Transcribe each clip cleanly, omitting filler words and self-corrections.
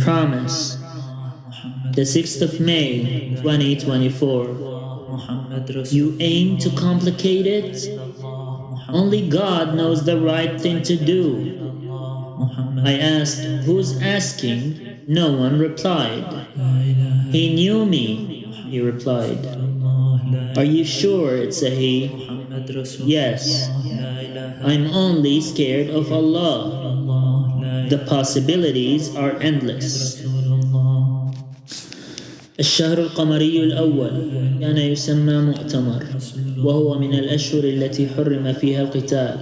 Promise. The 6th of May, 2024. You aim to complicate it? Only God knows the right thing to do. I asked, who's asking? No one replied. He knew me, he replied. Are you sure it's a he? Yes. I'm only scared of Allah. The possibilities are endless. الشهر القمري الأول كان يسمى مؤتمر، وهو من الأشهر التي حرم فيها القتال،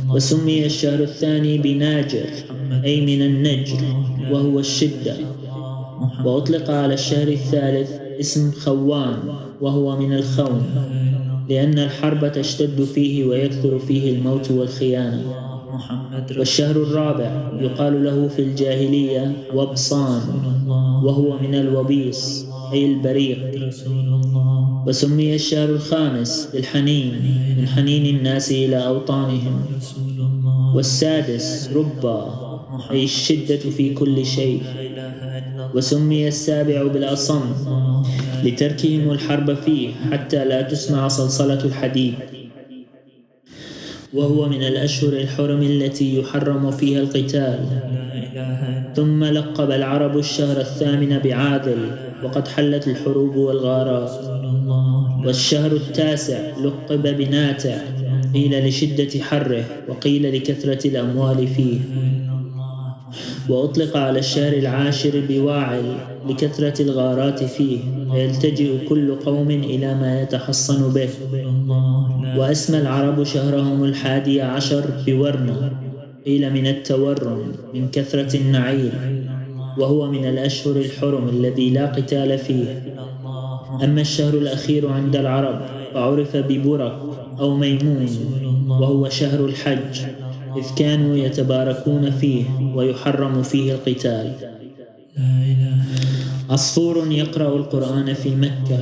وسمي الشهر الثاني بناجر أي من النجر وهو الشدة، وأطلق على الشهر الثالث اسم خوان وهو من الخون، لأن الحرب تشتد فيه ويكثر فيه الموت والخيانة. والشهر الرابع يقال له في الجاهلية وبصان، وهو من الوبيص أي البريق. وسمي الشهر الخامس بالحنين من حنين الناس إلى أوطانهم. والسادس ربا أي الشدة في كل شيء. وسمي السابع بالأصم لتركهم الحرب فيه حتى لا تسمع صلصلة الحديد، وهو من الأشهر الحرم التي يحرم فيها القتال. ثم لقب العرب الشهر الثامن بعادل، وقد حلت الحروب والغارات. والشهر التاسع لقب بناتع، قيل لشدة حره وقيل لكثرة الأموال فيه. وأطلق على الشهر العاشر بواعل لكثرة الغارات فيه، فيلتجئ كل قوم إلى ما يتحصن به. وأسمى العرب شهرهم الحادي عشر بورنة، قيل من التورم من كثرة النعير، وهو من الأشهر الحرم الذي لا قتال فيه. أما الشهر الأخير عند العرب فعرف ببرك أو ميمون، وهو شهر الحج، إذ كانوا يتباركون فيه ويحرم فيه القتال. عصفور يقرأ القرآن في مكة.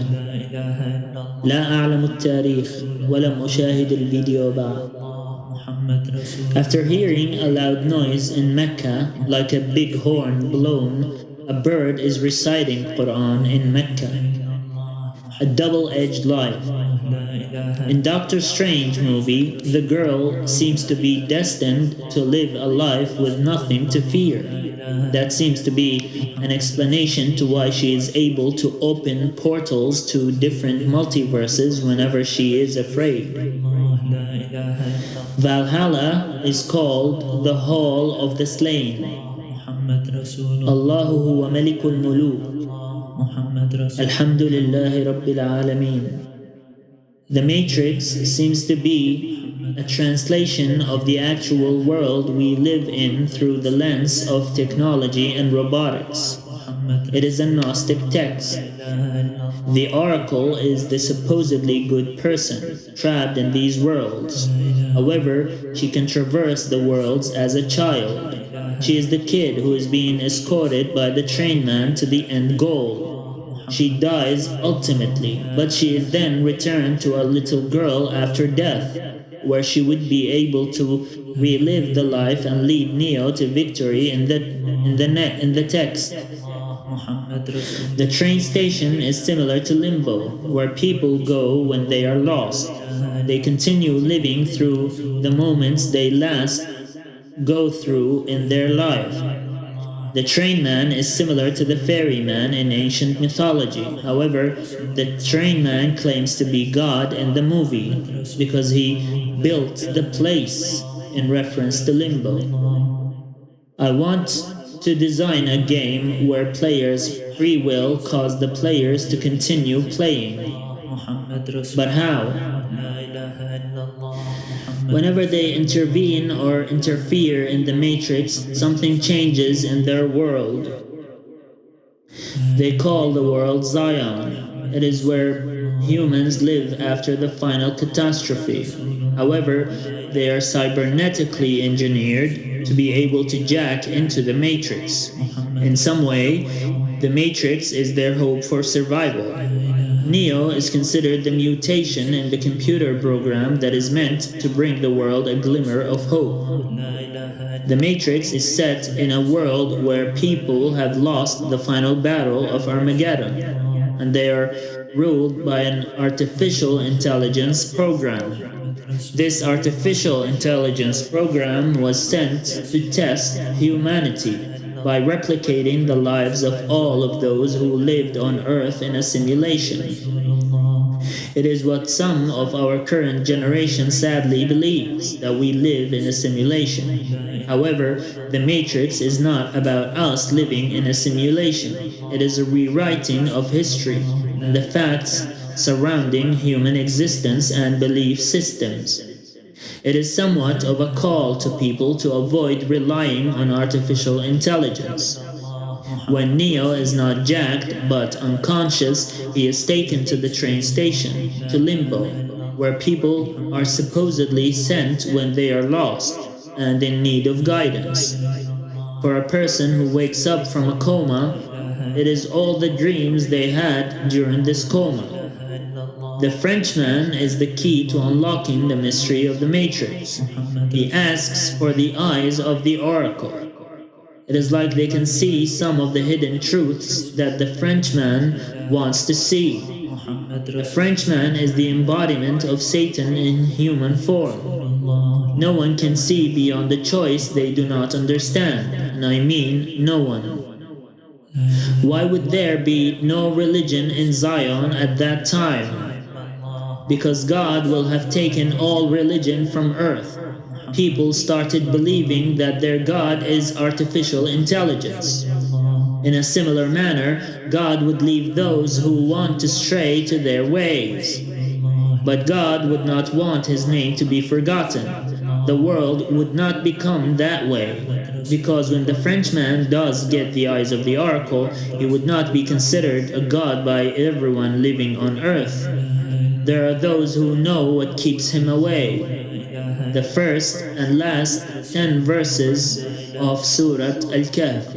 لا أعلم التاريخ ولم أشاهد الفيديو بعد. After hearing a loud noise in Mecca, like a big horn blown, a bird is reciting Quran in Mecca. A double-edged life. In Doctor Strange movie, the girl seems to be destined to live a life with nothing to fear. That seems to be an explanation to why she is able to open portals to different multiverses whenever she is afraid. Valhalla is called the Hall of the Slain. Allahu huwa malikul muluk. Alhamdulillahi Rabbil Alameen. The Matrix seems to be a translation of the actual world we live in through the lens of technology and robotics. It is a Gnostic text. The oracle is the supposedly good person trapped in these worlds. However, she can traverse the worlds as a child. She is the kid who is being escorted by the train man to the end goal. She dies ultimately, but she is then returned to a little girl after death, where she would be able to relive the life and lead Neo to victory in the text. The train station is similar to Limbo, where people go when they are lost. They continue living through the moments they last go through in their life. The train man is similar to the ferryman in ancient mythology. However, the train man claims to be God in the movie because he built the place in reference to Limbo. I want to design a game where players' free will cause the players to continue playing. But how? Whenever they intervene or interfere in the Matrix, something changes in their world. They call the world Zion. It is where humans live after the final catastrophe. However, they are cybernetically engineered to be able to jack into the Matrix. In some way, the Matrix is their hope for survival. Neo is considered the mutation in the computer program that is meant to bring the world a glimmer of hope. The Matrix is set in a world where people have lost the final battle of Armageddon, and they are ruled by an artificial intelligence program. This artificial intelligence program was sent to test humanity by replicating the lives of all of those who lived on Earth in a simulation. It is what some of our current generation sadly believes, that we live in a simulation. However, the Matrix is not about us living in a simulation. It is a rewriting of history and the facts surrounding human existence and belief systems. It is somewhat of a call to people to avoid relying on artificial intelligence. When Neo is not jacked but unconscious, he is taken to the train station, to Limbo, where people are supposedly sent when they are lost and in need of guidance. For a person who wakes up from a coma, it is all the dreams they had during this coma. The Frenchman is the key to unlocking the mystery of the Matrix. He asks for the eyes of the Oracle. It is like they can see some of the hidden truths that the Frenchman wants to see. The Frenchman is the embodiment of Satan in human form. No one can see beyond the choice they do not understand, and I mean no one. Why would there be no religion in Zion at that time? Because God will have taken all religion from earth. People started believing that their God is artificial intelligence. In a similar manner, God would leave those who want to stray to their ways. But God would not want his name to be forgotten. The world would not become that way, because when the Frenchman does get the eyes of the Oracle, he would not be considered a god by everyone living on earth. There are those who know what keeps him away. The first and last 10 verses of Surat Al-Kahf.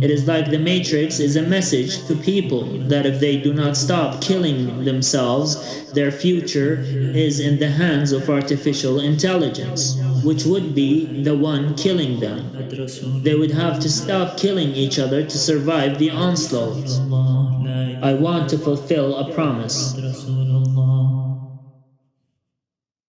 It is like the Matrix is a message to people that if they do not stop killing themselves, their future is in the hands of artificial intelligence, which would be the one killing them. They would have to stop killing each other to survive the onslaught. I want to fulfill a promise.